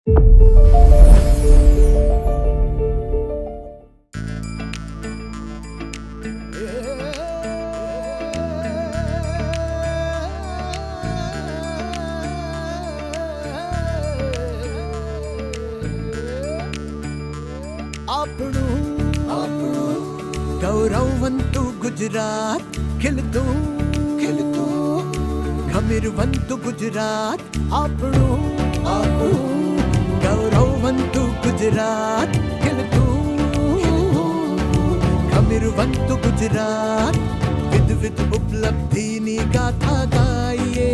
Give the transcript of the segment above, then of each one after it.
ગૌરવવંતુ ગુજરાત ખીલતું ખીલતું ગમીરવંતુ ગુજરાત આપણું આપણું ગૌરવવંતુ ગુજરાત ખીલતું ગમીરવંતુ ગુજરાત વિધ ઉપલબ્ધિની ગાથા ગાઈએ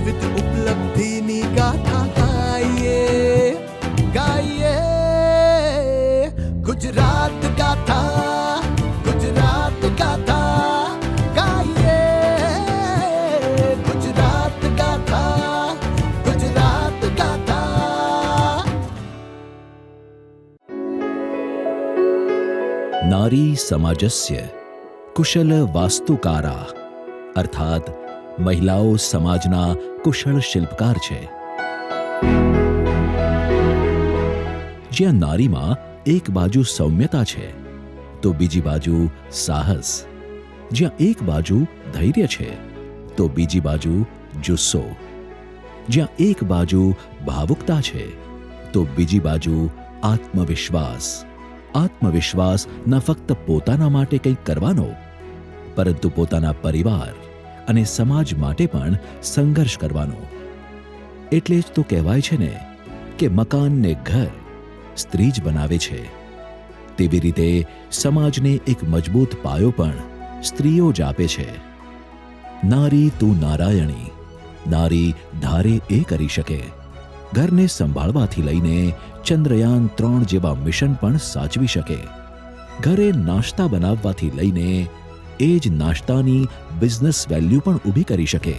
વિધ ઉપલબ્ધિની ગાથા ગાઈએ ગાઈએ ગુજરાત ગાથા ગુજરાત ગાથા ગાઈએ ગુજરાત ગાથા ગુજરાત ગાથા. નારી સમાજસ્ય કુશલ વાસ્તુકારા અર્થાત મહિલાઓ સમાજના કુશળ શિલ્પકાર છે. જ્યાં નારીમાં એક બાજુ સૌમ્યતા છે તો બીજી બાજુ સાહસ, જ્યાં એક બાજુ ધૈર્ય છે તો બીજી બાજુ જુસ્સો, જ્યાં એક બાજુ ભાવુકતા છે તો બીજી બાજુ આત્મવિશ્વાસ. આત્મવિશ્વાસ ન ફક્ત પોતાના માટે કંઈક કરવાનો, પરંતુ પોતાના પરિવાર અને સમાજ માટે પણ સંઘર્ષ કરવાનો. એટલે જ તો કહેવાય છે ને કે મકાનને ઘર સ્ત્રી જ બનાવે છે. તેવી રીતે સમાજને એક મજબૂત પાયો પણ સ્ત્રીઓ જ આપે છે. નારી તું નારાયણી, નારી ધારે એ કરી શકે. ઘરને સંભાળવાથી લઈને ચંદ્રયાન 3 જેવા મિશન પણ સાચવી શકે. ઘરે નાસ્તા બનાવવાથી લઈને એ જ નાસ્તાની બિઝનેસ વેલ્યુ પણ ઊભી કરી શકે.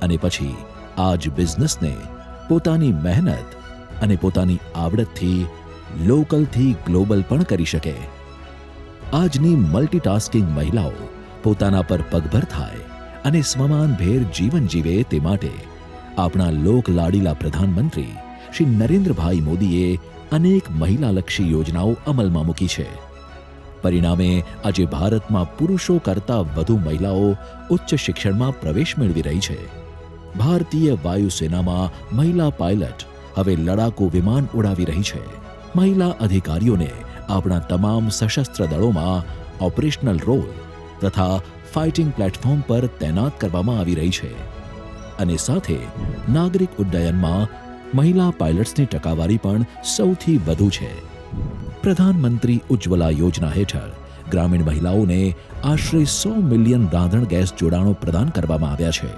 અને પછી આ જ બિઝનેસને પોતાની મહેનત અને પોતાની આવડતથી લોકલથી ગ્લોબલ પણ કરી શકે. આજની મલ્ટીટાસ્કિંગ મહિલાઓ પોતાના પર પગભર થાય અને સ્વમાનભેર જીવન જીવે તે માટે આપણા લોકલાડીલા પ્રધાનમંત્રી શ્રી નરેન્દ્રભાઈ મોદીએ અનેક મહિલાલક્ષી યોજનાઓ અમલમાં મૂકી છે. પરિણામે આજે ભારતમાં પુરુષો કરતાં વધુ મહિલાઓ ઉચ્ચ શિક્ષણમાં પ્રવેશ મેળવી રહી છે. ભારતીય વાયુસેનામાં મહિલા પાયલટ હવે લડાકુ વિમાન ઉડાવી રહી છે. મહિલા અધિકારીઓને આપણા તમામ સશસ્ત્ર દળોમાં ઓપરેશનલ રોલ તથા ફાઇટિંગ પ્લેટફોર્મ પર તૈનાત કરવામાં આવી રહી છે. અને સાથે નાગરિક ઉડ્ડયનમાં મહિલા પાયલટ્સની ટકાવારી પણ સૌથી વધુ છે. પ્રધાનમંત્રી ઉજ્જવલા યોજના હેઠળ ગ્રામીણ મહિલાઓને આશરે 100 મિલિયન રાંધણ ગેસ જોડાણો પ્રદાન કરવામાં આવ્યા છે.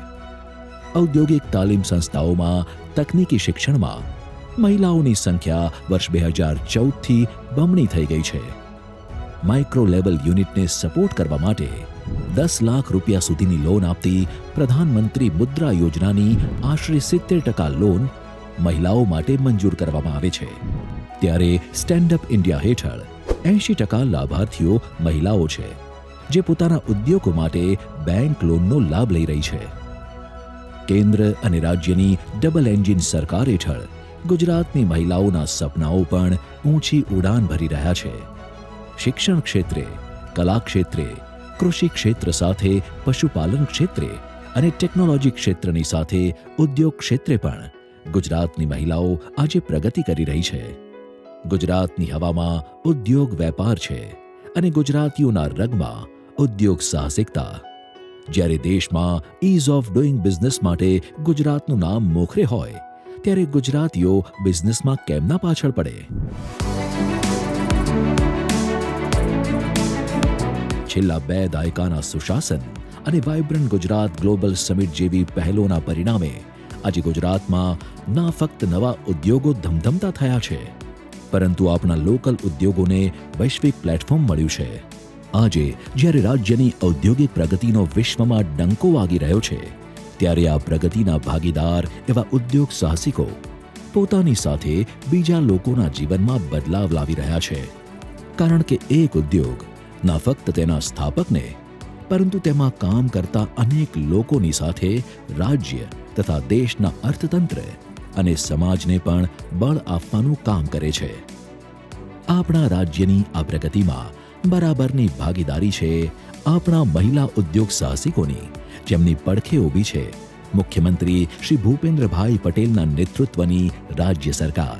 ઔદ્યોગિક તાલીમ સંસ્થાઓમાં તકનીકી શિક્ષણમાં મહિલાઓની સંખ્યા વર્ષ 2014થી બમણી થઈ ગઈ છે. માઇક્રો લેવલ યુનિટને સપોર્ટ કરવા માટે 10 લાખ રૂપિયા સુધીની લોન આપતી પ્રધાનમંત્રી મુદ્રા યોજનાની આશરે 70% લોન મહિલાઓ માટે મંજૂર કરવામાં આવે છે. ત્યારે સ્ટેન્ડ અપ ઇન્ડિયા હેઠળ 80% લાભાર્થીઓ મહિલાઓ છે, જે પોતાના ઉદ્યોગો માટે બેંક લોનનો લાભ લઈ રહી છે. કેન્દ્ર અને રાજ્યની ડબલ એન્જિન સરકાર હેઠળ ગુજરાતની મહિલાઓના સપનાઓ પણ ઊંચી ઉડાન ભરી રહ્યા છે. શિક્ષણ ક્ષેત્રે, કલા ક્ષેત્રે, કૃષિ ક્ષેત્ર સાથે પશુપાલન ક્ષેત્રે અને ટેકનોલોજી ક્ષેત્રની સાથે ઉદ્યોગ ક્ષેત્રે પણ ગુજરાતની મહિલાઓ આજે પ્રગતિ કરી રહી છે. ગુજરાતની હવામાં ઉદ્યોગ વેપાર છે અને ગુજરાતીઓના રગમાં ઉદ્યોગ સાહસિકતા. જ્યારે દેશમાં ઇઝ ઓફ ડુઇંગ બિઝનેસ માટે ગુજરાતનું નામ મોખરે હોય, ત્યારે ગુજરાતીઓ બિઝનેસમાં કેમ ના પાછળ પડે? છેલ્લા 2 દાયકાના સુશાસન અને વાઇબ્રન્ટ ગુજરાત ગ્લોબલ સમિટ જેવી પહેલોના પરિણામે આજે ગુજરાતમાં ના ફક્ત નવા ઉદ્યોગો ધમધમતા થયા છે, પરંતુ આપણા લોકલ ઉદ્યોગોને વૈશ્વિક પ્લેટફોર્મ મળ્યું છે. આજે જ્યારે રાજ્યની ઔદ્યોગિક પ્રગતિનો વિશ્વમાં ડંકો વાગી રહ્યો છે, ત્યારે આ પ્રગતિના ભાગીદાર એવા ઉદ્યોગ સાહસિકો પોતાની સાથે બીજા લોકોના જીવનમાં બદલાવ લાવી રહ્યા છે. કારણ કે એક ઉદ્યોગ ના ફક્ત તેના સ્થાપકને, પરંતુ તેમાં કામ કરતા અનેક લોકોની સાથે રાજ્ય તથા દેશના અર્થતંત્ર અને સમાજને પણ બળ આપવાનું કામ કરે છે. આપણા રાજ્યની આ પ્રગતિમાં બરાબરની ભાગીદારી છે આપણા મહિલા ઉદ્યોગ સાહસિકોની, જેમની પડખે ઊભી છે મુખ્યમંત્રી શ્રી ભૂપેન્દ્રભાઈ પટેલના નેતૃત્વની રાજ્ય સરકાર.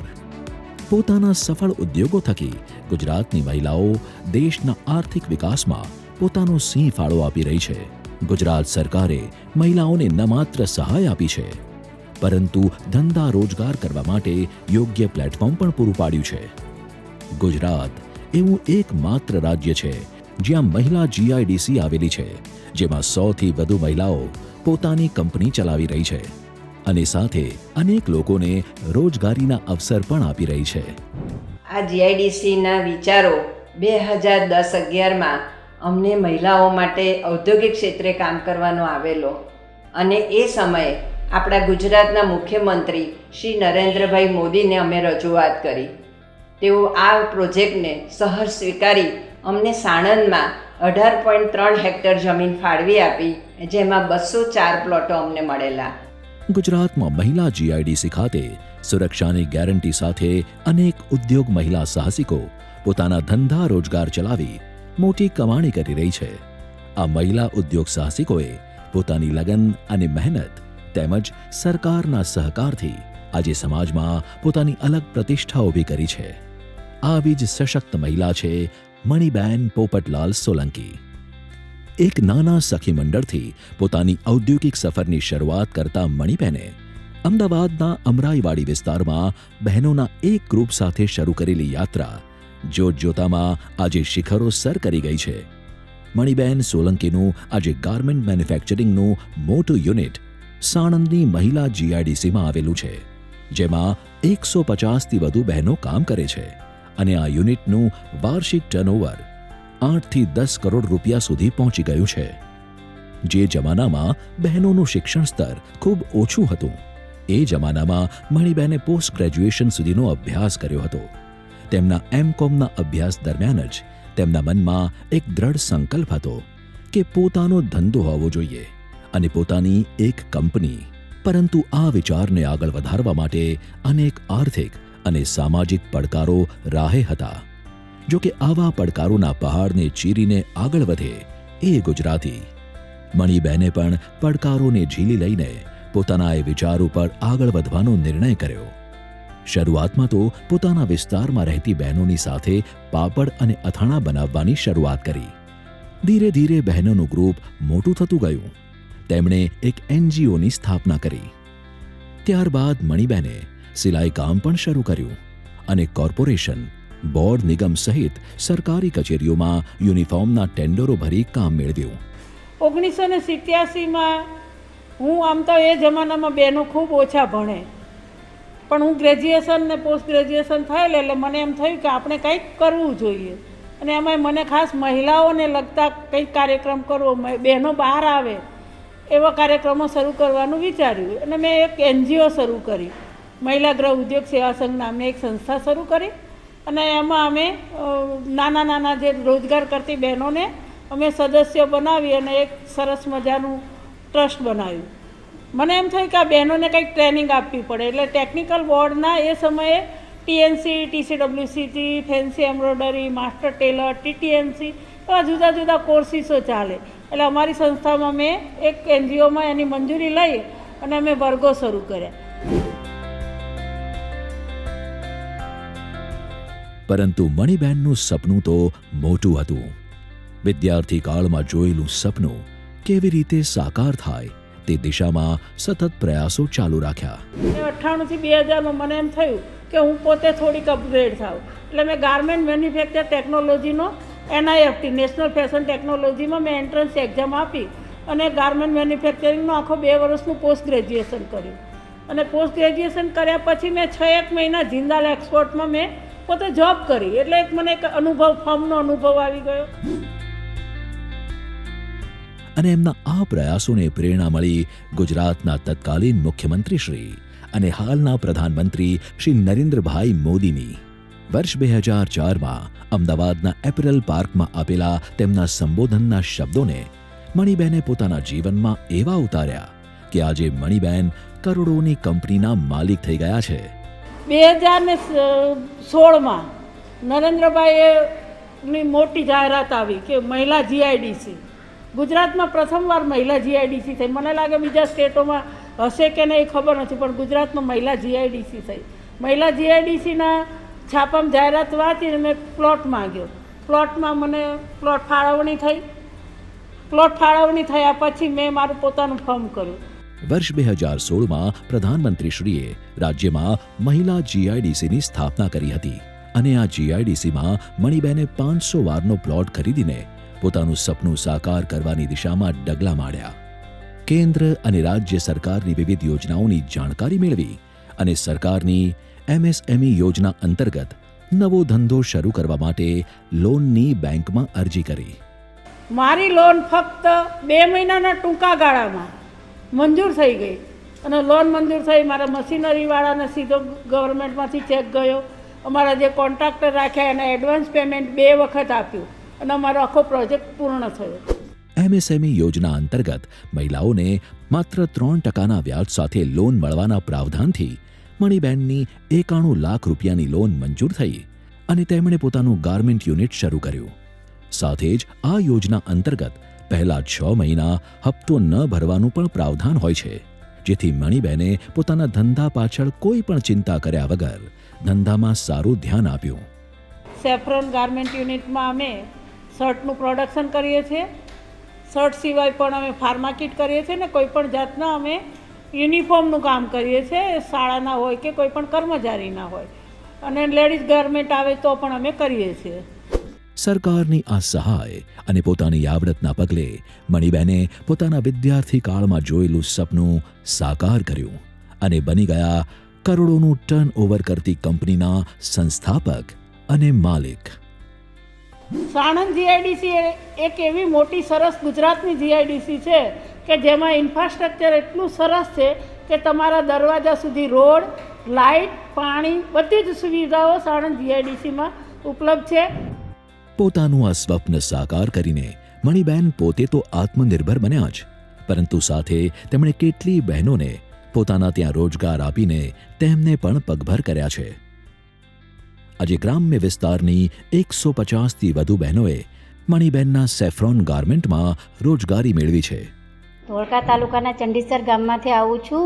પોતાના સફળ ઉદ્યોગો થકી ગુજરાતની મહિલાઓ દેશના આર્થિક વિકાસમાં પોતાનો સિંહ ફાળો આપી રહી છે. ગુજરાત સરકારે મહિલાઓને ન માત્ર સહાય આપી છે, પરંતુ ધંધા રોજગાર કરવા માટે યોગ્ય પ્લેટફોર્મ પણ પૂરું પાડ્યું છે. ગુજરાત એવું એકમાત્ર રાજ્ય છે જ્યાં મહિલા GIDC આવેલી છે, જેમાં 100થી વધુ મહિલાઓ પોતાની કંપની ચલાવી રહી છે અને સાથે અનેક લોકોને રોજગારીના અવસર પણ આપી રહી છે. આ GIDCના વિચારો 2010-11માં અમને મહિલાઓ માટે ઔદ્યોગિક ક્ષેત્રે કામ કરવાનો આવેલો અને એ સમયે આપણા ગુજરાતના મુખ્યમંત્રી શ્રી નરેન્દ્રભાઈ મોદીને અમે રજૂઆત કરી. તેઓ આ પ્રોજેક્ટને સહર્ષ સ્વીકારી અમને સાણંદમાં 18.3 હેક્ટર જમીન ફાળવી આપી, જેમાં 204 પ્લોટો અમને મળેલા. ગુજરાતમાં મહિલા GIDC ખાતે સુરક્ષાની ગેરંટી સાથે અનેક ઉદ્યોગ મહિલા સાહસિકો પોતાના ધંધા રોજગાર ચલાવી મોટી કમાણી કરી રહી છે. આ મહિલા ઉદ્યોગ સાહસિકોએ પોતાની લગન અને મહેનત તેમજ સરકારના સહકારથી આજે સમાજમાં પોતાની અલગ પ્રતિષ્ઠા ઊભી કરી છે. આવી જ સશક્ત મહિલા છે મણિબેન પોપટલાલ સોલંકી. એક નાના સખી મંડળથી પોતાની ઔદ્યોગિક સફરની શરૂઆત કરતા મણિબેને અમદાવાદના અમરાઈવાડી વિસ્તારમાં બહેનોના એક ગ્રુપ સાથે શરૂ કરેલી યાત્રા જોતજોતામાં આજે શિખરો સર કરી ગઈ છે. મણિબેન સોલંકીનું આજે ગાર્મેન્ટ મેન્યુફેક્ચરિંગનું મોટું યુનિટ સાણંદની મહિલા GIDCમાં આવેલું છે, જેમાં 150થી વધુ બહેનો કામ કરે છે અને આ યુનિટનું વાર્ષિક ટર્નઓવર 8થી 10 કરોડ રૂપિયા સુધી પહોંચી ગયું છે. જે જમાનામાં બહેનોનું શિક્ષણ સ્તર ખૂબ ઓછું હતું, એ જમાનામાં મણિબેને પોસ્ટ ગ્રેજ્યુએશન સુધીનો અભ્યાસ કર્યો હતો. તેમના MCOMના અભ્યાસ દરમિયાન જ તેમના મનમાં એક દ્રઢ સંકલ્પ હતો કે પોતાનો ધંધો હોવો જોઈએ અને પોતાની એક કંપની. પરંતુ આ વિચારને આગળ વધારવા માટે અનેક આર્થિક અને સામાજિક પડકારો રાહે હતા. જો કે આવા પડકારોના પહાડને ચીરીને આગળ વધે એ ગુજરાતી. મણિબેને પણ પડકારોને ઝીલી લઈને પોતાના એ વિચાર ઉપર આગળ વધવાનો નિર્ણય કર્યો. શરૂઆતમાં તો પોતાના વિસ્તારમાં રહેતી બહેનોની સાથે પાપડ અને અથાણા બનાવવાની શરૂઆત કરી. ધીરે ધીરે બહેનોનું ગ્રુપ મોટું થતું ગયું. તેમણે એક NGOની સ્થાપના કરી. ત્યારબાદ મણિબેને સિલાઈ કામ પણ શરૂ કર્યું અને કોર્પોરેશન, બોર્ડ, નિગમ સહિત સરકારી કચેરીઓમાં યુનિફોર્મના ટેન્ડરો ભરી કામ મેળવ્યું. 1987માં હું આમ તો એ જમાનામાં બહેનો ખૂબ ઓછા ભણે, પણ હું ગ્રેજ્યુએશન ને પોસ્ટ ગ્રેજ્યુએશન થયેલ એટલે મને એમ થયું કે આપણે કંઈક કરવું જોઈએ અને એમાં મને ખાસ મહિલાઓને લગતા કંઈક કાર્યક્રમ કરવો, બહેનો બહાર આવે એવા કાર્યક્રમો શરૂ કરવાનું વિચાર્યું અને મેં એક NGO શરૂ કરી. મહિલા ગૃહ ઉદ્યોગ સેવા સંઘ નામની એક સંસ્થા શરૂ કરી અને એમાં અમે નાના જે રોજગાર કરતી બહેનોને અમે સદસ્ય બનાવી અને એક સરસ મજાનું ટ્રસ્ટ બનાવ્યું. મને એમ થયું કે આ બહેનોને કંઈક ટ્રેનિંગ આપવી પડે, એટલે ટેકનિકલ બોર્ડના એ સમયે TNC, TCWCT, fancy embroidery, master tailor, TTMC એવા જુદા જુદા કોર્સીસો ચાલે. એટલે અમારી સંસ્થામાં મેં એક NGOમાં એની મંજૂરી લઈ અને અમે વર્ગો શરૂ કર્યા. પરંતુ મણિબેનનું સપનું તો મોટું હતું. વિદ્યાર્થી કાળમાં જોયેલું સપનું કેવી રીતે સાકાર થાય તે દિશામાં સતત પ્રયાસો ચાલુ રાખ્યા. 98 થી 2000માં મને એમ થયું કે હું પોતે થોડીક અપગ્રેડ થાઉં, એટલે મેં ગાર્મેન્ટ મેન્યુફેક્ચર ટેકનોલોજીનો NIFT નેશનલ ફેશન ટેકનોલોજીમાં મેં એન્ટ્રન્સ એક્ઝામ આપી અને ગાર્મેન્ટ મેન્યુફેક્ચરિંગનો આખો 2 વર્ષનું પોસ્ટ ગ્રેજ્યુએશન કર્યું. અને પોસ્ટ ગ્રેજ્યુએશન કર્યા પછી મેં 6-1 મહિના જિંદાલ એક્સપોર્ટમાં મેં પોતે જોબ કરી, એટલે મને એક અનુભવ, ફર્મનો અનુભવ આવી ગયો. અને એમના આ પ્રયાસોને પ્રેરણા મળી ગુજરાતના તત્કાલીન મુખ્યમંત્રી શ્રી અને હાલના પ્રધાનમંત્રી શ્રી નરેન્દ્રભાઈ મોદીની. વર્ષ 2004માં અમદાવાદના એપરલ પાર્કમાં આપેલા તેમના સંબોધનના શબ્દોને મણિબેને પોતાના જીવનમાં એવા ઉતાર્યા કે આજે મણિબેન કરોડોની કંપનીના માલિક થઈ ગયા છે. 2016માં નરેન્દ્રભાઈની મોટી જાહેરાત આવી કે મહિલા જીઆઈડીસી ગુજરાતમાં પ્રથમવાર મહિલા જીઆઈડીસી થઈ. મને લાગે બીજા સ્ટેટોમાં હશે કે નહીં ખબર નથી, પણ ગુજરાતમાં મહિલા જીઆઈડીસી થઈ. મહિલા જીઆઈડીસીના છાપામાં જાહેરાત વાંચીને મેં પ્લોટ માંગ્યો. પ્લોટમાં મને પ્લોટ ફાળવણી થઈ. પ્લોટ ફાળવણી થયા પછી મેં મારું પોતાનું ફોર્મ કર્યું. વર્ષ 2016માં પ્રધાનમંત્રીશ્રીએ રાજ્યમાં મહિલા જીઆઈડીસીની સ્થાપના કરી હતી અને આ જીઆઈડીસીમાં મણિબેને 500 વારનો પ્લોટ ખરીદીને પોતાનું સપનું સાકાર કરવાની દિશામાં ડગલા માંડ્યા. કેન્દ્ર અને રાજ્ય સરકારની વિવિધ યોજનાઓની જાણકારી મેળવી અને સરકારની MSME યોજના અંતર્ગત નવો ધંધો શરૂ કરવા માટે લોનની બેંકમાં અરજી કરી. મારી લોન ફક્ત 2 મહિનાના ટૂંકા ગાળામાં મંજૂર થઈ ગઈ અને લોન મંજૂર થઈ. મારા મશીનરીવાળાને સીધો ગવર્મેન્ટમાંથી ચેક ગયો. અમારા જે કોન્ટ્રાક્ટર રાખ્યા એને એડવાન્સ પેમેન્ટ 2 વખત આપ્યું અને અમારો આખો પ્રોજેક્ટ પૂર્ણ થયો. MSME યોજના અંતર્ગત મહિલાઓને માત્ર 3% વ્યાજ સાથે લોન મળવાના પ્રાવધાનથી મણિબેનની 91 લાખ રૂપિયાની લોન મંજૂર થઈ અને તેમણે પોતાનું ગાર્મેન્ટ યુનિટ શરૂ કર્યું. સાથે જ આ યોજના અંતર્ગત પહેલા 6 મહિના હપ્તો ન ભરવાનું પણ પ્રાવધાન હોય છે, જેથી મણિબેને પોતાના ધંધા પાછળ કોઈ પણ ચિંતા કર્યા વગર ધંધામાં સારું ધ્યાન આપ્યું. સેફ્રોન ગાર્મેન્ટ યુનિટમાં અમે શર્ટનું પ્રોડક્શન કરીએ છીએ. શર્ટ સિવાય પણ અમે ફાર્માકીટ કરીએ છીએ ને કોઈ પણ જાતના અમે યુનિફોર્મનું કામ કરીએ છીએ, શાળાના હોય કે કોઈ પણ કર્મચારીના હોય, અને લેડીઝ ગાર્મેન્ટ આવે તો પણ અમે કરીએ છીએ. સરકારની આ સહાય અને પોતાની આવડતના પગલે મણિબેને પોતાના વિદ્યાર્થી કાળમાં જોયેલું સપનું સાકાર કર્યું અને બની ગયા કરોડોનું ટર્નઓવર કરતી કંપનીના સંસ્થાપક અને માલિક. સાણંદ જીઆઈડીસી એક એવી મોટી સરસ ગુજરાતની જીઆઈડીસી છે કે જેમાં ઇન્ફ્રાસ્ટ્રક્ચર એટલું સરસ છે કે તમારા દરવાજા સુધી રોડ, લાઇટ, પાણી બધી જ સુવિધાઓ સાણંદ જીઆઈડીસીમાં ઉપલબ્ધ છે. પોતાનું આ સ્વપ્ન સાકાર કરીને મણિબેન પોતે તો આત્મનિર્ભર બન્યા જ, પરંતુ સાથે તેમણે કેટલી બહેનોને પોતાના ત્યાં રોજગાર આપીને તેમને પણ પગભર કર્યા છે. આજે ગ્રામ્ય વિસ્તારની 150થી વધુ બહેનોએ મણિબેનના સેફ્રોન ગાર્મેન્ટમાં રોજગારી મેળવી છે. ધોળકા તાલુકાના ચંડીસર ગામમાંથી આવું છું.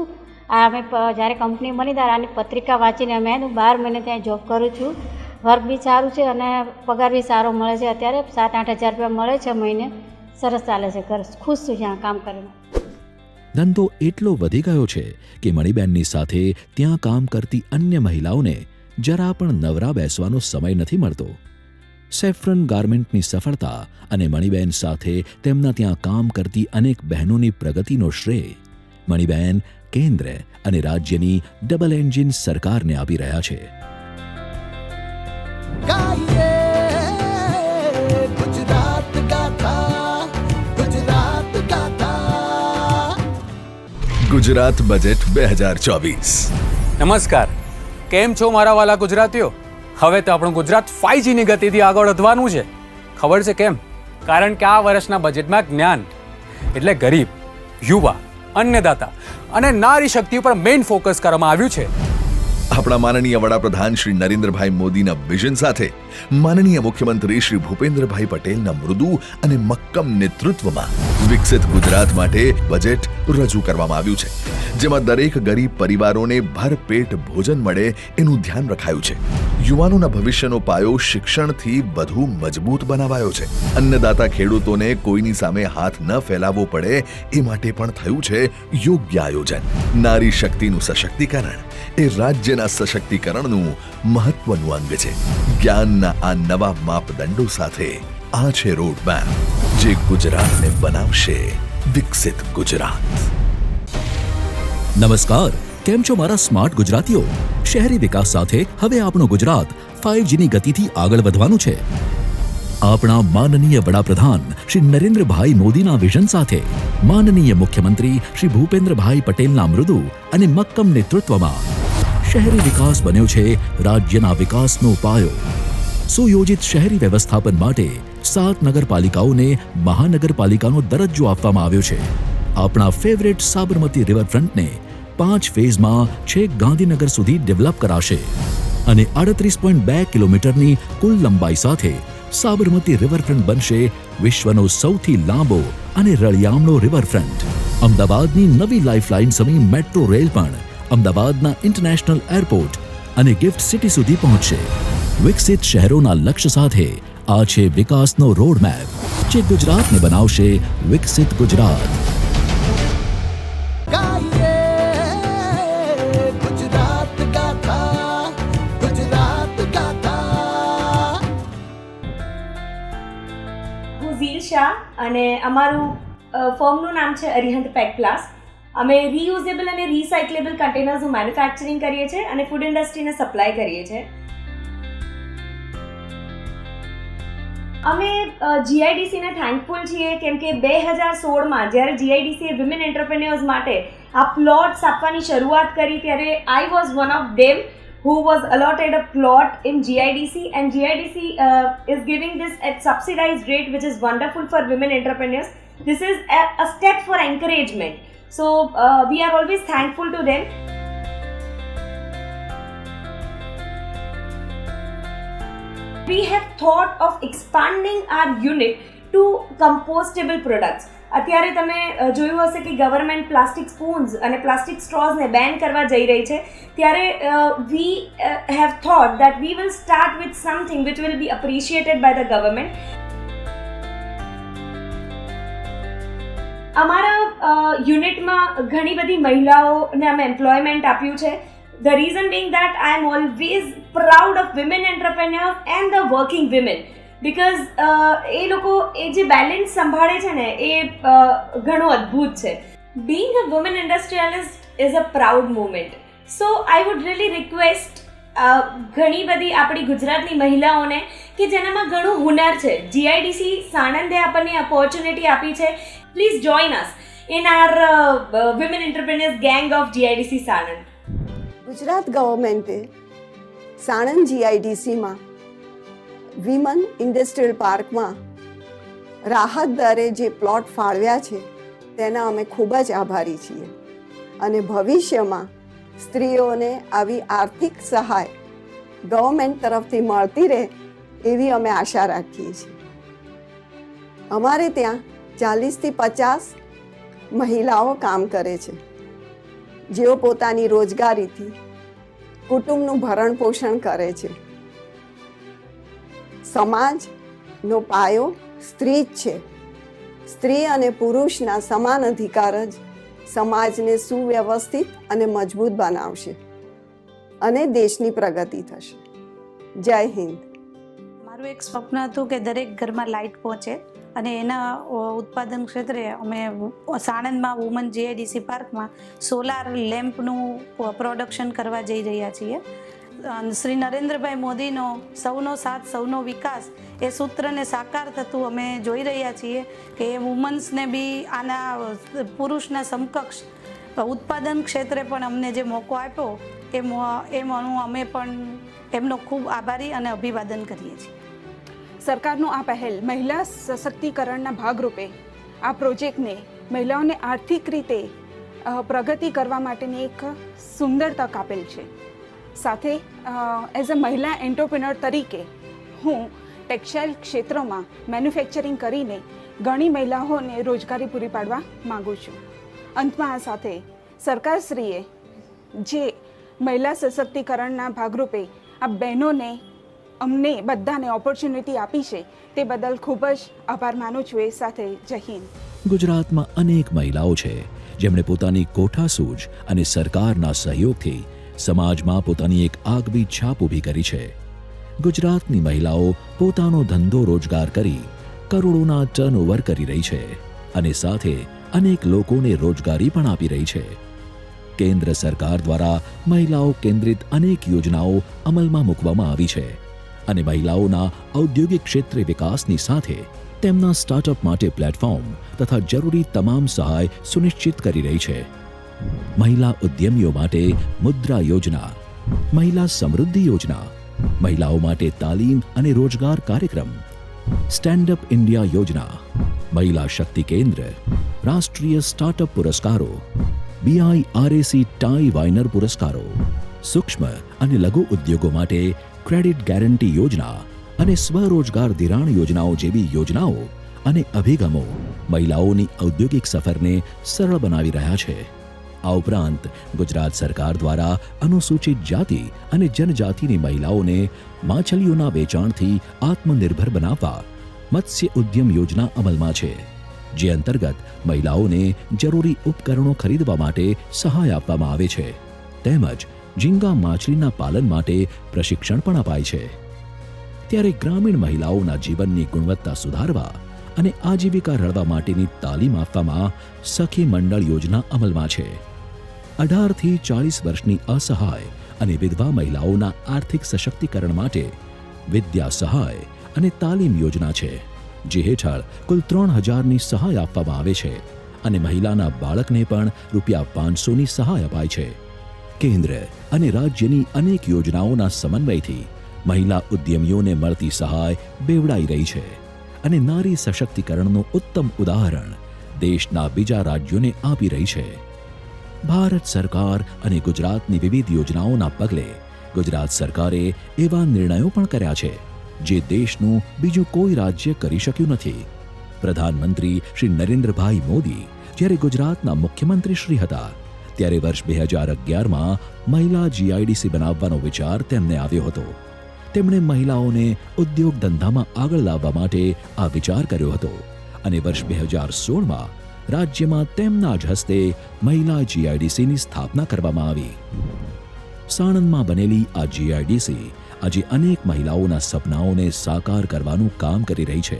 આ અમે જ્યારે કંપની બની ત્યારે આની પત્રિકા વાંચીને અમે 12 મહિને ત્યાં જોબ કરું છું. વર્ક બી સારું છે અને પગાર બી સારો મળે છે. અત્યારે 7-8 હજાર રૂપિયા મળે છે મહિને. સરસ ચાલે છે, ઘર ખુશ છું ત્યાં કામ કરીને. ધંધો એટલો વધી ગયો છે કે મણિબેનની સાથે ત્યાં કામ કરતી અન્ય મહિલાઓને જરા પણ નવરા બેસવાનો સમય નથી મળતો. સેફ્રોન ગાર્મેન્ટની સફળતા અને મણિબેન સાથે તેમના ત્યાં કામ કરતી અનેક બહેનોની પ્રગતિનો શ્રેય મણિબેન કેન્દ્ર અને રાજ્યની ડબલ એન્જિન સરકારને આપી રહ્યા છે. ગાઈએ ગુજરાત ગાથા, ગુજરાત ગાથા. ગુજરાત બજેટ 2024. નમસ્કાર, કેમ છો મારા વાલા ગુજરાતીઓ? હવે તો આપણું ગુજરાત 5Gની ગતિથી આગળ વધવાનું છે. ખબર છે કેમ? કારણ કે આ વર્ષના બજેટમાં જ્ઞાન એટલે ગરીબ, યુવા, અન્નદાતા અને નારી શક્તિ ઉપર મેઇન ફોકસ કરવામાં આવ્યું છે. આપણા માનનીય વડાપ્રધાન શ્રી નરેન્દ્રભાઈ મોદીના વિઝન સાથે માનનીય મુખ્યમંત્રી શ્રી ભૂપેન્દ્રભાઈ પટેલના મૃદુ અને મક્કમ નેતૃત્વમાં વિકસિત ગુજરાત માટે બજેટ રજૂ કરવામાં આવ્યું છે, જેમાં દરેક ગરીબ પરિવારોને ભરપેટ ભોજન મળે એનું ધ્યાન રખાયું છે. યુવાનોના ભવિષ્યનો પાયો શિક્ષણથી વધુ મજબૂત બનાવાયો છે. અન્નદાતા ખેડૂતોને કોઈની સામે હાથ ન ફેલાવવો પડે એ માટે પણ થયું છે યોગ્ય આયોજન. નારી શક્તિનું સશક્તિકરણ એ રાજ્યના સશક્તિકરણનું મહત્વનું અંગ છે. જ્ઞાનના આ નવા માપદંડો સાથે આ છે રોડ મેપ જે ગુજરાતને બનાવશે વિકસિત ગુજરાત. નમસ્કાર, કેમ છો મારા સ્માર્ટ ગુજરાતીઓ? શહેરી વિકાસ સાથે હવે આપણું ગુજરાત 5Gની ગતિથી આગળ વધવાનું છે. આપણા માનનીય વડાપ્રધાન શ્રી નરેન્દ્રભાઈ મોદીના વિઝન સાથે માનનીય મુખ્યમંત્રી શ્રી ભૂપેન્દ્રભાઈ પટેલના મૃદુ અને મક્કમ નેતૃત્વમાં શહેરી વિકાસ બન્યો છે રાજ્યના વિકાસનો પાયો. સુયોજિત શહેરી વ્યવસ્થાપન માટે 7 નગરપાલિકાઓને મહાનગરપાલિકાનો દરજ્જો આપવામાં આવ્યો છે. આપણા ફેવરેટ સાબરમતી રિવરફ્રન્ટને 5 ફેઝમાં છેક ગાંધીનગર સુધી ડેવલપ કરાશે અને 38.2 કિલોમીટરની કુલ લંબાઈ સાથે સાબરમતી રિવરફ્રન્ટ બનશે વિશ્વનો સૌથી લાંબો અને રળિયામણો રિવરફ્રન્ટ. અમદાવાદની નવી લાઇફલાઇન સમી મેટ્રો રેલ પણ અમદાવાદના ઇન્ટરનેશનલ એરપોર્ટ અને ગિફ્ટ સિટી સુધી પહોંચશે. વિકસિત શહેરોના લક્ષ્ય સાથે આ છે વિકાસનો રોડ મેપ જે ગુજરાતને બનાવશે વિકસિત ગુજરાત. ગાઈએ ગુજરાત ગાથા, ગુજરાત ગાથા. હું ઝીલ શાહ અને અમારું ફર્મનું નામ છે અરિહંત પેક પ્લાસ. અમે રીયુઝેબલ અને રિસાયકલેબલ કન્ટેનર્સનું મેન્યુફેક્ચરિંગ કરીએ છીએ અને ફૂડ ઇન્ડસ્ટ્રીને સપ્લાય કરીએ છીએ. અમે જીઆઈડીસીને થેન્કફુલ છીએ કેમ કે 2016માં જ્યારે જીઆઈડીસીએ વિમેન એન્ટરપ્રેન્યોર્સ માટે આ પ્લોટ્સ આપવાની શરૂઆત કરી ત્યારે I was one of them who was allotted a plot in GIDC, and GIDC is giving this at subsidized rate, which is wonderful for women entrepreneurs. This is a step for encouragement. So we are always thankful to them. We have thought of expanding our unit to compostable products. અત્યારે તમે જોયું હશે કે government plastic સ્પૂન્સ અને plastic સ્ટ્રોઝને બેન કરવા જઈ રહી છે, ત્યારે we have thought that we will start with something which will be appreciated by the government. અમારા યુનિટમાં ઘણી બધી મહિલાઓને અમે એમ્પ્લોયમેન્ટ આપ્યું છે. The reason being that I am always proud of women entrepreneurs and the working women. Because એ લોકો એ જે બેલેન્સ સંભાળે છે ને એ ઘણું અદ્ભુત છે. Being a women industrialist is a proud moment. So I would really request ઘણી બધી આપણી ગુજરાતની મહિલાઓને કે જેનામાં ઘણું હુનર છે, જીઆઈડીસી સાણંદે આપણને ઓપોર્ચ્યુનિટી આપી છે. Please join us in our women entrepreneurs gang of GIDC Sanand. Gujarat ગવર્મેન્ટે સાણંદ જીઆઈડીસીમાં વિમન ઇન્ડસ્ટ્રીયલ પાર્કમાં રાહત દરે જે પ્લોટ ફાળવ્યા છે તેના અમે ખૂબ જ આભારી છીએ અને ભવિષ્યમાં સ્ત્રીઓને આવી આર્થિક સહાય ગવર્મેન્ટ તરફથી મળતી રહે એવી અમે આશા રાખીએ છીએ. અમારે ત્યાં 40થી 50 મહિલાઓ કામ કરે છે જેઓ પોતાની રોજગારીથી કુટુંબનું ભરણ પોષણ કરે છે. સમાજનો પાયો સ્ત્રી જ છે. સ્ત્રી અને પુરુષના સમાન અધિકાર જ સમાજને સુવ્યવસ્થિત અને મજબૂત બનાવશે અને દેશની પ્રગતિ થશે. જય હિન્દ. મારું એક સ્વપ્ન હતું કે દરેક ઘરમાં લાઇટ પહોંચે અને એના ઉત્પાદન ક્ષેત્રે અમે સાણંદમાં વુમન જીઆઈડીસી પાર્કમાં સોલાર લેમ્પનું પ્રોડક્શન કરવા જઈ રહ્યા છીએ. શ્રી નરેન્દ્રભાઈ મોદીનો સૌનો સાથ સૌનો વિકાસ એ સૂત્રને સાકાર થતું અમે જોઈ રહ્યા છીએ કે એ વુમન્સને બી આના પુરુષના સમકક્ષ ઉત્પાદન ક્ષેત્રે પણ અમને જે મોકો આપ્યો એમ અમે પણ એમનો ખૂબ આભારી અને અભિવાદન કરીએ છીએ. સરકારનું આ પહેલ મહિલા સશક્તિકરણના ભાગરૂપે આ પ્રોજેક્ટને મહિલાઓને આર્થિક રીતે પ્રગતિ કરવા માટેની એક સુંદર તક આપેલ છે. સાથે એઝ અ મહિલા એન્ટરપ્રેન્યોર તરીકે હું ટેક્સટાઇલ ક્ષેત્રમાં મેન્યુફેક્ચરિંગ કરીને ઘણી મહિલાઓને રોજગારી પૂરી પાડવા માગું છું. અંતમાં આ સાથે સરકારશ્રીએ જે મહિલા સશક્તિકરણના ભાગરૂપે આ બહેનોને અમને બધાને ઓપોર્ચ્યુનિટી આપી છે તે બદલ ખૂબ જ આભાર માનું છું. એ સાથે જય હિન્દ. ગુજરાતમાં અનેક મહિલાઓ છે જેમણે પોતાની કોઠાસૂઝ અને સરકારના સહયોગથી સમાજમાં પોતાની એક આગવી છાપ ઊભી કરી છે. ગુજરાતની મહિલાઓ પોતાનો ધંધો રોજગાર કરી કરોડોના ટર્નઓવર કરી રહી છે અને સાથે અનેક લોકોને રોજગારી પણ આપી રહી છે. કેન્દ્ર સરકાર દ્વારા મહિલાઓ કેન્દ્રિત અનેક યોજનાઓ અમલમાં મૂકવામાં આવી છે અને મહિલાઓના ઔદ્યોગિક ક્ષેત્રે વિકાસની સાથે તેમના સ્ટાર્ટઅપ માટે પ્લેટફોર્મ તથા જરૂરી તમામ સહાય સુનિશ્ચિત કરી રહી છે. મહિલા ઉદ્યમીઓ માટે મુદ્રા યોજના, મહિલા સમૃદ્ધિ યોજના, મહિલાઓ માટે તાલીમ અને રોજગાર કાર્યક્રમ, સ્ટેન્ડ અપ ઇન્ડિયા યોજના, મહિલા શક્તિ કેન્દ્ર, રાષ્ટ્રીય સ્ટાર્ટઅપ પુરસ્કારો, BIRAC ટાઈ વાઇનર પુરસ્કારો, સૂક્ષ્મ અને લઘુ ઉદ્યોગો માટે ક્રેડિટ ગેરંટી યોજના અને સ્વરોજગાર ધિરાણ યોજનાઓ જેવી યોજનાઓ અને અભિગમો મહિલાઓની ઔદ્યોગિક સફરને સરળ બનાવી રહ્યા છે. આ ઉપરાંત ગુજરાત સરકાર દ્વારા અનુસૂચિત જાતિ અને જનજાતિની મહિલાઓને માછલીઓના વેચાણથી આત્મનિર્ભર બનાવવા મત્સ્ય ઉદ્યમ યોજના અમલમાં છે, જે અંતર્ગત મહિલાઓને જરૂરી ઉપકરણો ખરીદવા માટે સહાય આપવામાં આવે છે, તેમજ ઝીંગા માછલીના પાલન માટે પ્રશિક્ષણ પણ અપાય છે. ત્યારે ગ્રામીણ મહિલાઓના જીવનની ગુણવત્તા સુધારવા અને આજીવિકા રળવા માટેની તાલીમ આપવામાં સખી મંડળ યોજના અમલમાં છે. 18 થી 40 વર્ષની અસહાય અને વિધવા મહિલાઓના આર્થિક સશક્તિકરણ માટે વિદ્યા સહાય અને તાલીમ યોજના છે, જે હેઠળ કુલ 3000ની સહાય આપવામાં આવે છે અને મહિલાના બાળકને પણ ₹500ની સહાય અપાય છે. કેન્દ્ર અને રાજ્યની અનેક યોજનાઓના સમન્વયથી મહિલા ઉદ્યમીઓને મળતી સહાય બેવડાઈ રહી છે અને નારી સશક્તિકરણનું ઉત્તમ ઉદાહરણ દેશના બીજા રાજ્યોને આપી રહી છે. ભારત સરકાર અને ગુજરાતની વિવિધ યોજનાઓના પગલે ગુજરાત સરકારે એવા નિર્ણયો પણ કર્યા છે જે દેશનું બીજું કોઈ રાજ્ય કરી શક્યું નથી. પ્રધાનમંત્રી શ્રી નરેન્દ્રભાઈ મોદી જ્યારે ગુજરાતના મુખ્યમંત્રી શ્રી હતા, ત્યારે વર્ષ 2011માં મહિલા GIDC બનાવવાનો વિચાર તેમને આવ્યો હતો. તેમણે મહિલાઓને ઉદ્યોગ ધંધામાં આગળ લાવવા માટે આ વિચાર કર્યો હતો અને વર્ષ 2016માં રાજ્યમાં તેમના જ હસ્તે મહિલા GIDCની સ્થાપના કરવામાં આવી. સાણંદમાં બનેલી આ GIDC આજે અનેક મહિલાઓના સપનાઓને સાકાર કરવાનું કામ કરી રહી છે.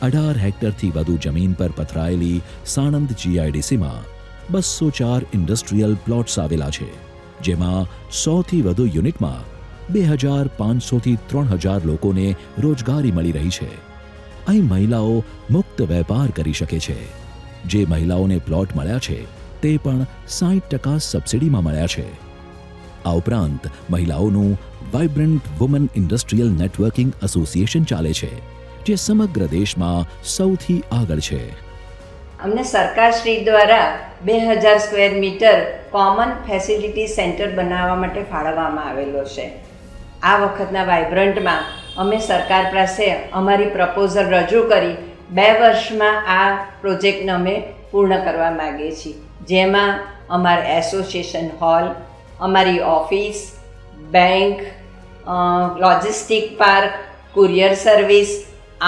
18 હેક્ટરથી વધુ જમીન પર પથરાયેલી સાણંદ GIDCમાં 204 ઇન્ડસ્ટ્રીયલ પ્લોટ્સ આવેલા છે, જેમાં 100થી વધુ યુનિટમાં 2500થી 3000 લોકોને રોજગારી મળી રહી છે. અહીં મહિલાઓ મુક્ત વેપાર કરી શકે છે. જે મહિલાઓને પ્લોટ મળ્યા છે તે પણ 60% સબસિડીમાં મળ્યા છે. આ ઉપરાંત મહિલાઓનું vibrant woman industrial networking association ચાલે છે, જે સમગ્ર દેશમાં સૌથી આગળ છે. અમને સરકારશ્રી દ્વારા 2000 square metre common facility centre બનાવવા માટે ફાળવવામાં આવેલો છે. આ વખતના વાઇબ્રન્ટમાં અમે સરકાર પાસે અમારી પ્રપોઝલ રજૂ કરી 2 વર્ષમાં આ પ્રોજેક્ટને અમે પૂર્ણ કરવા માગીએ છીએ, જેમાં અમારા એસોસિએશન હોલ, અમારી office, bank, logistic park, courier service,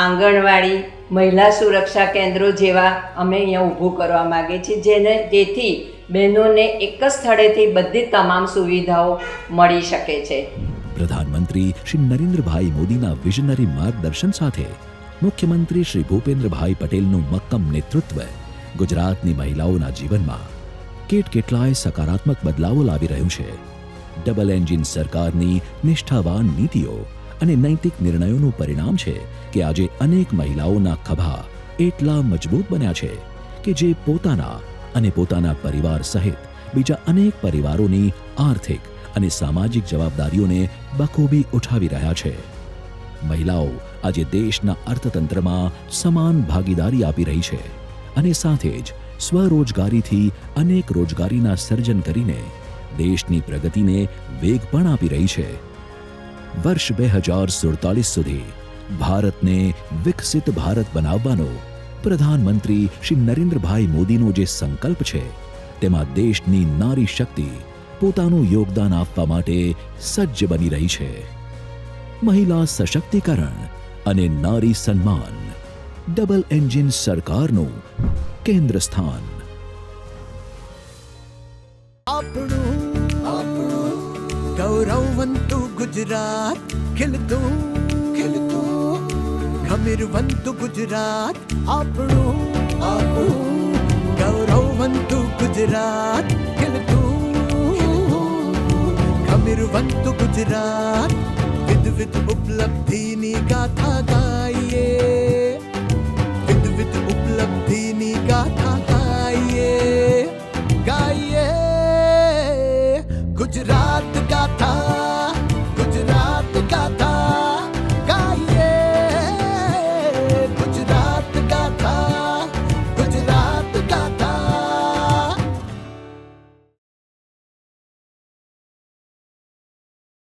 anganwadi, મહિલા સુરક્ષા કેન્દ્રો જેવા અમે અહીંયા ઊભું કરવા માગીએ છીએ, જેથી બહેનોને એક જ સ્થળેથી બધી તમામ સુવિધાઓ મળી શકે છે. પ્રધાનમંત્રી શ્રી નરેન્દ્રભાઈ મોદીના વિઝનરી માર્ગદર્શન સાથે મુખ્યમંત્રી શ્રી ભૂપેન્દ્રભાઈ પટેલનું મક્કમ નેતૃત્વ ગુજરાતની મહિલાઓના જીવનમાં કેટલાય સકારાત્મક બદલાવો લાવી રહ્યું છે. ડબલ એન્જિન સરકારની નિષ્ઠાવાન નીતિઓ અને નૈતિક નિર્ણયોનું પરિણામ છે કે આજે અનેક મહિલાઓના ખભા એટલા મજબૂત બન્યા છે કે જે પોતાના અને પોતાના પરિવાર સહિત બીજા અનેક પરિવારોની આર્થિક અને સામાજિક જવાબદારીઓને બખૂબી ઉઠાવી રહ્યા છે. મહિલાઓ આજે દેશના અર્થતંત્રમાં સમાન ભાગીદારી આપી રહી છે અને સાથે જ સ્વરોજગારીથી અનેક રોજગારીના સર્જન કરીને દેશની પ્રગતિને વેગ પણ આપી રહી છે. વર્ષ 2047 સુધી ભારતને વિકસિત ભારત બનાવવાનો પ્રધાનમંત્રી શ્રી નરેન્દ્રભાઈ મોદીનો જે સંકલ્પ છે, તેમાં દેશની નારી શક્તિ પોતાનું યોગદાન આપવા માટે સજ્જ બની રહી છે. મહિલા સશક્તિકરણ અને નારી સન્માન, ડબલ એન્જિન સરકારનું કેન્દ્ર સ્થાન. આપણું ગૌરવવંતું ગુજરાત, ખીલતું ખીલતું ગમીરવંતું ગુજરાત. આપણું ગૌરવવંતું ગુજરાત, ખીલતું ગમીરવંતું ગુજરાત. વિવિધ ઉપલબ્ધિની ગાથા ગાઈએ, વિવિધ ઉપલબ્ધિની ગાથા ગાઈએ.